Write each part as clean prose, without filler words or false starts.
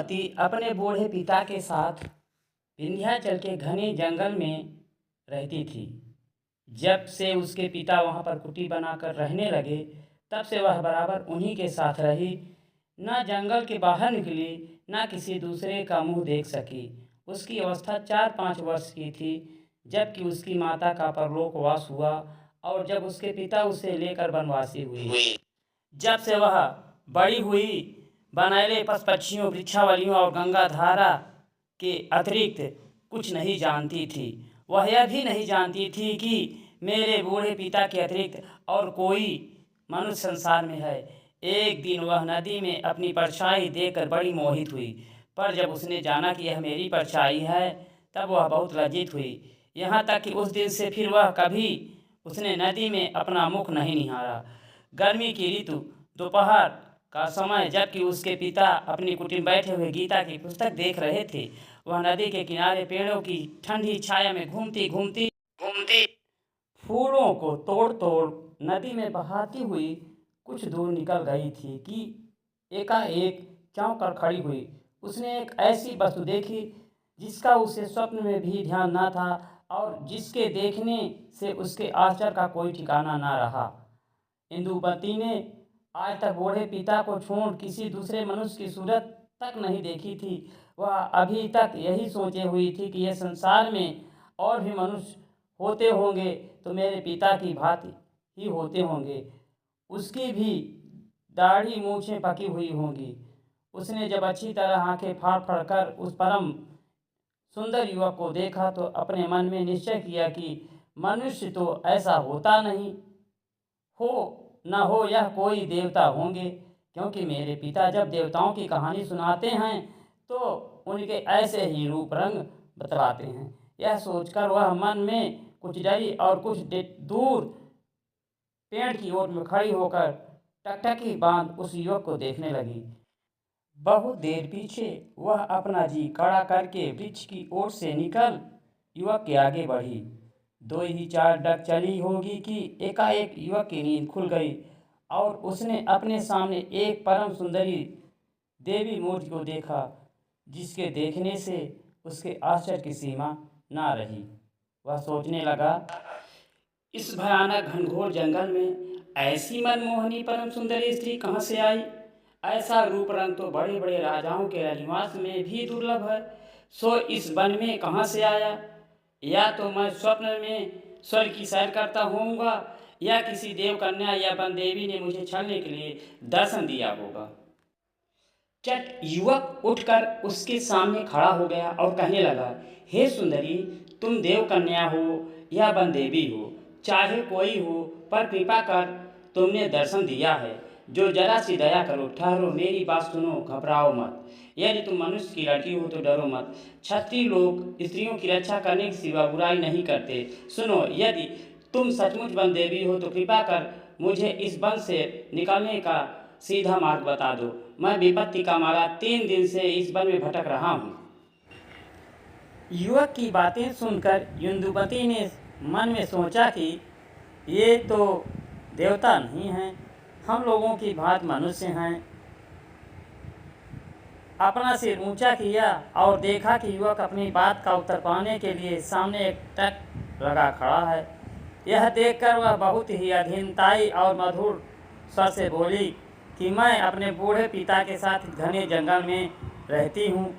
इंदुमती अपने बूढ़े पिता के साथ विंध्याचल के घने जंगल में रहती थी। जब से उसके पिता वहाँ पर कुटी बनाकर रहने लगे, तब से वह बराबर उन्हीं के साथ रही। न जंगल के बाहर निकली, न किसी दूसरे का मुँह देख सकी। उसकी अवस्था 4-5 वर्ष की थी जबकि उसकी माता का परलोकवास हुआ और जब उसके पिता उसे लेकर वनवासी हुई। जब से वह बड़ी हुई, बनैले पशु पक्षियों, वृक्षावलियों और गंगा धारा के अतिरिक्त कुछ नहीं जानती थी। वह यह भी नहीं जानती थी कि मेरे बूढ़े पिता के अतिरिक्त और कोई मनुष्य संसार में है। एक दिन वह नदी में अपनी परछाई देखकर बड़ी मोहित हुई, पर जब उसने जाना कि यह मेरी परछाई है, तब वह बहुत लज्जित हुई। यहाँ तक कि उस दिन से फिर वह कभी उसने नदी में अपना मुख नहीं निहारा। गर्मी की ऋतु, दोपहर का समय, जबकि उसके पिता अपनी कुटी में बैठे हुए गीता की पुस्तक देख रहे थे, वह नदी के किनारे पेड़ों की ठंडी छाया में घूमती घूमती फूलों को तोड़ तोड़ नदी में बहाती हुई कुछ दूर निकल गई थी कि एकाएक चौंक कर खड़ी हुई। उसने एक ऐसी वस्तु देखी जिसका उसे स्वप्न में भी ध्यान न था और जिसके देखने से उसके आश्चर्य का कोई ठिकाना न रहा। इंदुमती ने आज तक बूढ़े पिता को छोड़ किसी दूसरे मनुष्य की सूरत तक नहीं देखी थी। वह अभी तक यही सोचे हुई थी कि यह संसार में और भी मनुष्य होते होंगे तो मेरे पिता की भांति ही होते होंगे। उसकी भी दाढ़ी मूछें पकी हुई होंगी। उसने जब अच्छी तरह आंखें फाड़ फाड़ कर उस परम सुंदर युवक को देखा तो अपने मन में निश्चय किया कि मनुष्य तो ऐसा होता नहीं, हो न हो यह कोई देवता होंगे, क्योंकि मेरे पिता जब देवताओं की कहानी सुनाते हैं तो उनके ऐसे ही रूप रंग बतलाते हैं। यह सोचकर वह मन में कुछ डरी और कुछ दूर पेड़ की ओर में खड़ी होकर टकटकी बांध उस युवक को देखने लगी। बहुत देर पीछे वह अपना जी खड़ा करके वृक्ष की ओर से निकल युवक के आगे बढ़ी। 2 ही 4 डग चली होगी कि एकाएक युवक की नींद खुल गई और उसने अपने सामने एक परम सुंदरी देवी मूर्ति को देखा, जिसके देखने से उसके आश्चर्य की सीमा ना रही। वह सोचने लगा, इस भयानक घनघोर जंगल में ऐसी मनमोहनी परम सुंदरी स्त्री कहाँ से आई? ऐसा रूप रंग तो बड़े बड़े राजाओं के निवास में भी दुर्लभ है। सो इस वन में कहाँ से आया? या तो मैं स्वप्न में स्वर्ग की सैर करता होऊंगा या किसी देव कन्या या वन देवी ने मुझे छलने के लिए दर्शन दिया होगा। चट युवक उठकर उसके सामने खड़ा हो गया और कहने लगा, हे सुंदरी, तुम देव कन्या हो या वन देवी हो, चाहे कोई हो, पर कृपा कर तुमने दर्शन दिया है, जो जरा सी दया करो। ठहरो, मेरी बात सुनो, घबराओ मत। यदि तुम मनुष्य की लड़की हो तो डरो मत। क्षत्रिय लोग स्त्रियों की रक्षा करने के सिवा बुराई नहीं करते। सुनो, यदि तुम सचमुच वन देवी हो तो कृपा कर मुझे इस वन से निकलने का सीधा मार्ग बता दो। मैं विपत्ति का मारा 3 दिन से इस वन में भटक रहा हूँ। युवक की बातें सुनकर इंदुमती ने मन में सोचा कि ये तो देवता नहीं हैं, हम लोगों की भांति मनुष्य हैं। अपना सिर ऊंचा किया और देखा कि युवक अपनी बात का उत्तर पाने के लिए सामने एक टक लगा खड़ा है। यह देखकर वह बहुत ही अधीनताई और मधुर स्वर से बोली कि मैं अपने बूढ़े पिता के साथ घने जंगल में रहती हूँ।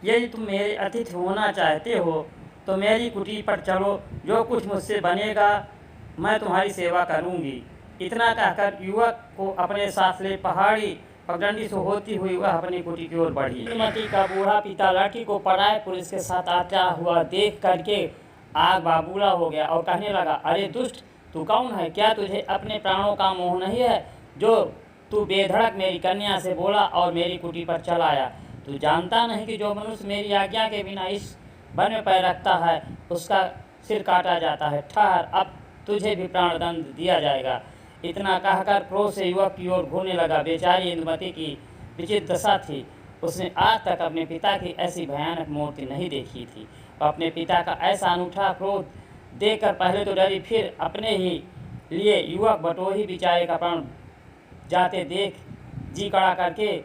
यदि तुम मेरे अतिथि होना चाहते हो तो मेरी कुटी पर चलो, जो कुछ मुझसे बनेगा मैं तुम्हारी सेवा करूँगी। इतना कहकर युवक को अपने साथ ले पहाड़ी पगडंडी से होती हुई वह अपनी कुटी की ओर बढ़ी। इंदुमती का बूढ़ा पिता लड़की को पराए पुरुष के साथ आता हुआ देख करके आग बाबूला हो गया और कहने लगा, अरे दुष्ट, तू कौन है? क्या तुझे अपने प्राणों का मोह नहीं है जो तू बेधड़क मेरी कन्या से बोला और मेरी कुटी पर चल आया? तू जानता नहीं कि जो मनुष्य मेरी आज्ञा के बिना इस वन में पैर रखता है उसका सिर काटा जाता है। ठहर, अब तुझे भी प्राणदंड दिया जाएगा। इतना कहकर क्रोध से युवक की ओर घूरने लगा। बेचारी इंदुमती की विचित्र दशा थी। उसने आज तक अपने पिता की ऐसी भयानक मूर्ति नहीं देखी थी। अपने पिता का ऐसा अनूठा क्रोध देखकर पहले तो डरी, फिर अपने ही लिए युवक बटोही बेचारे का प्राण जाते देख जी कड़ा करके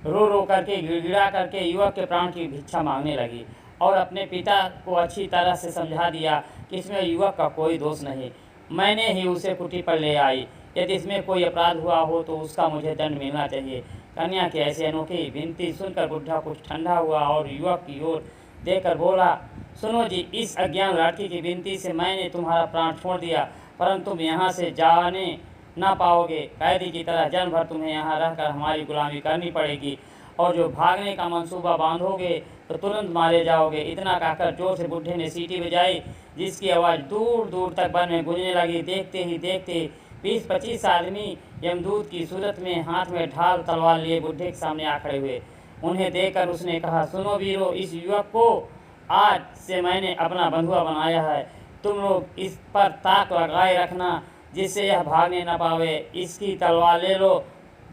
रो रो करके गिड़गिड़ा करके युवक के प्राण की भिक्षा मांगने लगी और अपने पिता को अच्छी तरह से समझा दिया कि इसमें युवक का कोई दोष नहीं, मैंने ही उसे कुटी पर ले आई। यदि इसमें कोई अपराध हुआ हो तो उसका मुझे दंड मिलना चाहिए। कन्या की ऐसी अनोखी विनती सुनकर बुढ़ा कुछ ठंडा हुआ और युवक की ओर देखकर बोला, सुनो जी, इस अज्ञान लड़की की विनती से मैंने तुम्हारा प्राण छोड़ दिया, परंतु तुम यहाँ से जाने ना पाओगे। कैदी की तरह जन्म भर तुम्हें यहाँ रहकर हमारी गुलामी करनी पड़ेगी, और जो भागने का मंसूबा बांधोगे तो तुरंत मारे जाओगे। इतना कहकर जोर से बुढ़े ने सीटी बजाई, जिसकी आवाज़ दूर दूर तक वन में गूंजने लगी। देखते ही देखते 20-25 आदमी यमदूत की सूरत में हाथ में ढाल तलवार लिए बुढ़े के सामने आ खड़े हुए। उन्हें देखकर उसने कहा, सुनो वीरों, इस युवक को आज से मैंने अपना बंधुआ बनाया है। तुम लोग इस पर ताक लगाए रखना, जिससे यह भागने न पावे। इसकी तलवार ले लो,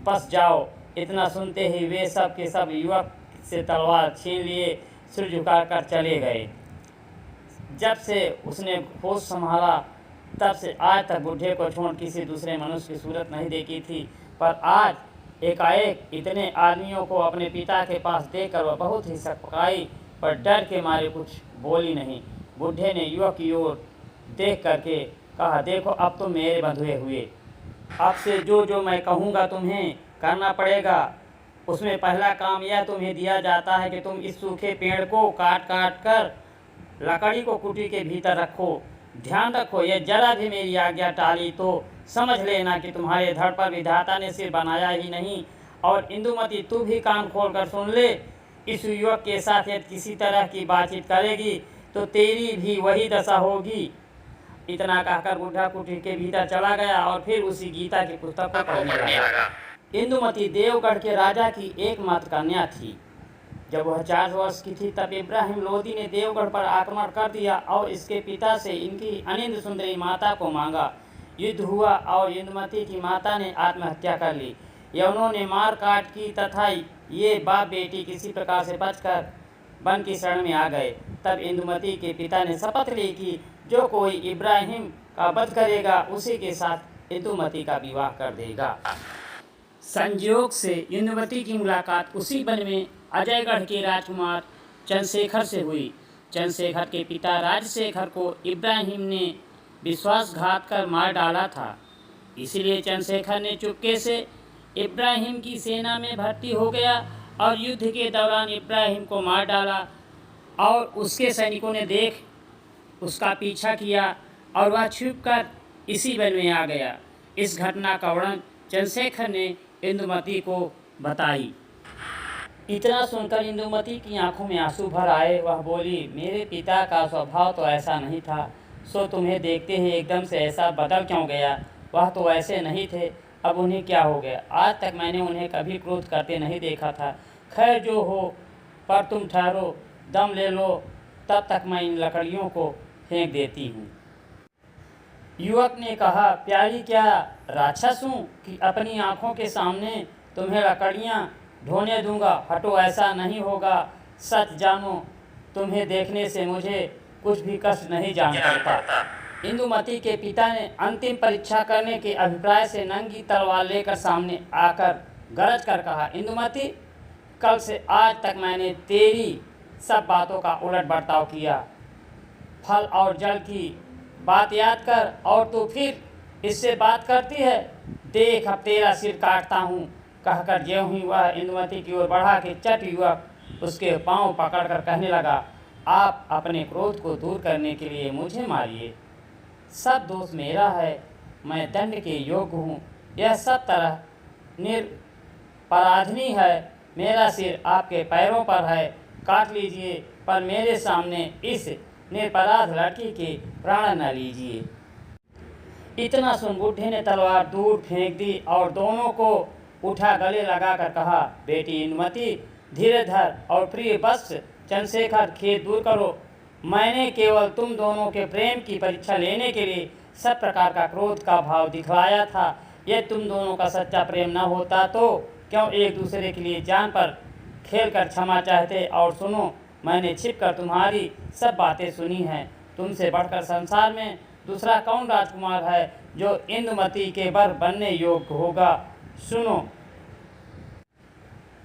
बस जाओ। इतना सुनते ही वे सब के सब युवक से तलवार छीन लिए, सिर झुकाकर चले गए। जब से उसने होश संभाला तब से आज तक बुढ़े को छोड़ किसी दूसरे मनुष्य की सूरत नहीं देखी थी, पर आज एकाएक इतने आदमियों को अपने पिता के पास देखकर वह बहुत ही सकपकाई, पर डर के मारे कुछ बोली नहीं। बुढ़े ने युवक की ओर देख करके कहा, देखो अब तुम मेरे बंधुए हुए, अब से जो जो मैं कहूँगा तुम्हें करना पड़ेगा। उसमें पहला काम यह तुम्हें दिया जाता है कि तुम इस सूखे पेड़ को काट काट कर लकड़ी को कुटी के भीतर रखो। ध्यान रखो, यह जरा भी मेरी आज्ञा टाली तो समझ लेना कि तुम्हारे धड़ पर विधाता ने सिर बनाया ही नहीं। और इंदुमती, तू भी कान खोल कर सुन ले, इस युवक के साथ यदि किसी तरह की बातचीत करेगी तो तेरी भी वही दशा होगी। इतना कहकर बुढ़ा कुटी के भीतर चला गया और फिर उसी गीता की पुस्तक को पढ़ने लगा। इंदुमती देवगढ़ के राजा की एकमात्र कन्या थी। जब वह 4 वर्ष की थी तब इब्राहिम लोदी ने देवगढ़ पर आक्रमण कर दिया और इसके पिता से इनकी अनिंद सुंदरी माता को मांगा। युद्ध हुआ और इंदुमती की माता ने आत्महत्या कर ली। यवनों ने मार काट की तथा ये बाप बेटी किसी प्रकार से बचकर वन की शरण में आ गए। तब इंदुमती के पिता ने शपथ ली कि जो कोई इब्राहिम का वध करेगा उसी के साथ इंदुमती का विवाह कर देगा। संयोग से इंदुमती की मुलाकात उसी वन में अजयगढ़ के राजकुमार चंद्रशेखर से हुई। चंद्रशेखर के पिता राजशेखर को इब्राहिम ने विश्वासघात कर मार डाला था, इसलिए चंद्रशेखर ने चुपके से इब्राहिम की सेना में भर्ती हो गया और युद्ध के दौरान इब्राहिम को मार डाला। और उसके सैनिकों ने देख उसका पीछा किया और वह छुपकर इसी वन में आ गया। इस घटना का वर्णन चंद्रशेखर ने इंदुमती को बताई। इतना सुनकर इंदुमती की आंखों में आंसू भर आए। वह बोली, मेरे पिता का स्वभाव तो ऐसा नहीं था, सो तुम्हें देखते ही एकदम से ऐसा बदल क्यों गया? वह तो ऐसे नहीं थे, अब उन्हें क्या हो गया? आज तक मैंने उन्हें कभी क्रोध करते नहीं देखा था। खैर जो हो, पर तुम ठहरो, दम ले लो, तब तक मैं इन लकड़ियों को फेंक देती हूँ। युवक ने कहा, प्यारी, क्या राक्षस हूँ कि अपनी आँखों के सामने तुम्हें लकड़ियाँ ढोने दूंगा? हटो, ऐसा नहीं होगा। सच जानो, तुम्हें देखने से मुझे कुछ भी कष्ट नहीं जान पड़ता। इंदुमती के पिता ने अंतिम परीक्षा करने के अभिप्राय से नंगी तलवार लेकर सामने आकर गरज कर कहा, इंदुमती, कल से आज तक मैंने तेरी सब बातों का उलट बर्ताव किया। फल और जल की बात याद कर और तू फिर इससे बात करती है। देख, अब तेरा सिर काटता हूँ। कहकर ज्यों ही वह इंदुमती की ओर बढ़ा के चट युवक उसके पांव पकड़कर कहने लगा, आप अपने क्रोध को दूर करने के लिए मुझे मारिए। सब दोष मेरा है, मैं दंड के योग्य हूँ। यह सब तरह निरपराधिनी है। मेरा सिर आपके पैरों पर है, काट लीजिए, पर मेरे सामने इस निरपराध लड़की के प्राण न लीजिए। इतना सुन बुढ़े ने तलवार दूर फेंक दी और दोनों को उठा गले लगाकर कहा, बेटी इंदुमती, धीरे धर और प्रिय वत्स चंद्रशेखर, खेद दूर करो। मैंने केवल तुम दोनों के प्रेम की परीक्षा लेने के लिए सब प्रकार का क्रोध का भाव दिखलाया था। यदि तुम दोनों का सच्चा प्रेम न होता तो क्यों एक दूसरे के लिए जान पर खेल कर क्षमा चाहते? और सुनो, मैंने छिप कर तुम्हारी सब बातें सुनी हैं। तुमसे बढ़कर संसार में दूसरा कौन राजकुमार है जो इंदुमती के वर बनने योग्य होगा? सुनो,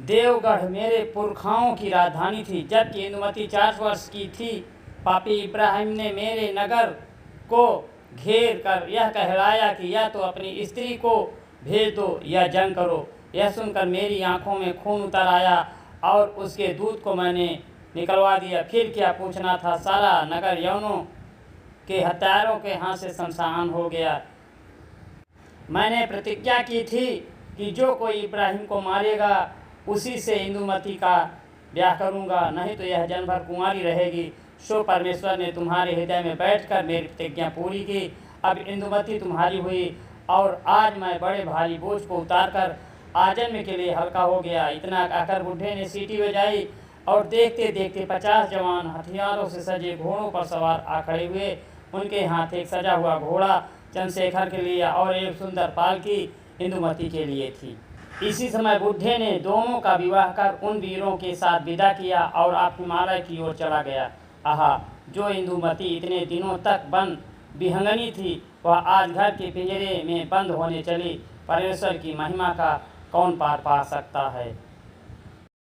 देवगढ़ मेरे पुरखाओं की राजधानी थी। जबकि इंदुमती 4 वर्ष की थी, पापी इब्राहिम ने मेरे नगर को घेर कर यह कहलाया कि या तो अपनी स्त्री को भेज दो या जंग करो। यह सुनकर मेरी आंखों में खून उतर आया और उसके दूध को मैंने निकलवा दिया। फिर क्या पूछना था, सारा नगर यवनों के हत्यारों के हाथ से शमशान हो गया। मैंने प्रतिज्ञा की थी कि जो कोई इब्राहिम को मारेगा उसी से इंदुमती का ब्याह करूंगा, नहीं तो यह जन्म भर कुंवारी रहेगी। सो परमेश्वर ने तुम्हारे हृदय में बैठकर मेरी प्रतिज्ञा पूरी की। अब इंदुमती तुम्हारी हुई और आज मैं बड़े भारी बोझ को उतारकर आजन्म के लिए हल्का हो गया। इतना कहकर बुढ़े ने सीटी बजाई और देखते देखते 50 जवान हथियारों से सजे घोड़ों पर सवार आ खड़े हुए। उनके हाथ एक सजा हुआ घोड़ा चंद्रशेखर के लिए और एक सुंदर पालकी इंदुमती के लिए थी। इसी समय बुढ़े ने दोनों का विवाह कर उन वीरों के साथ विदा किया और आप हिमालय की ओर चला गया। आहा, जो इंदुमती इतने दिनों तक वन विहंगनी थी, वह आज घर के पिंजरे में बंद होने चली। परमेश्वर की महिमा का कौन पार पा सकता है।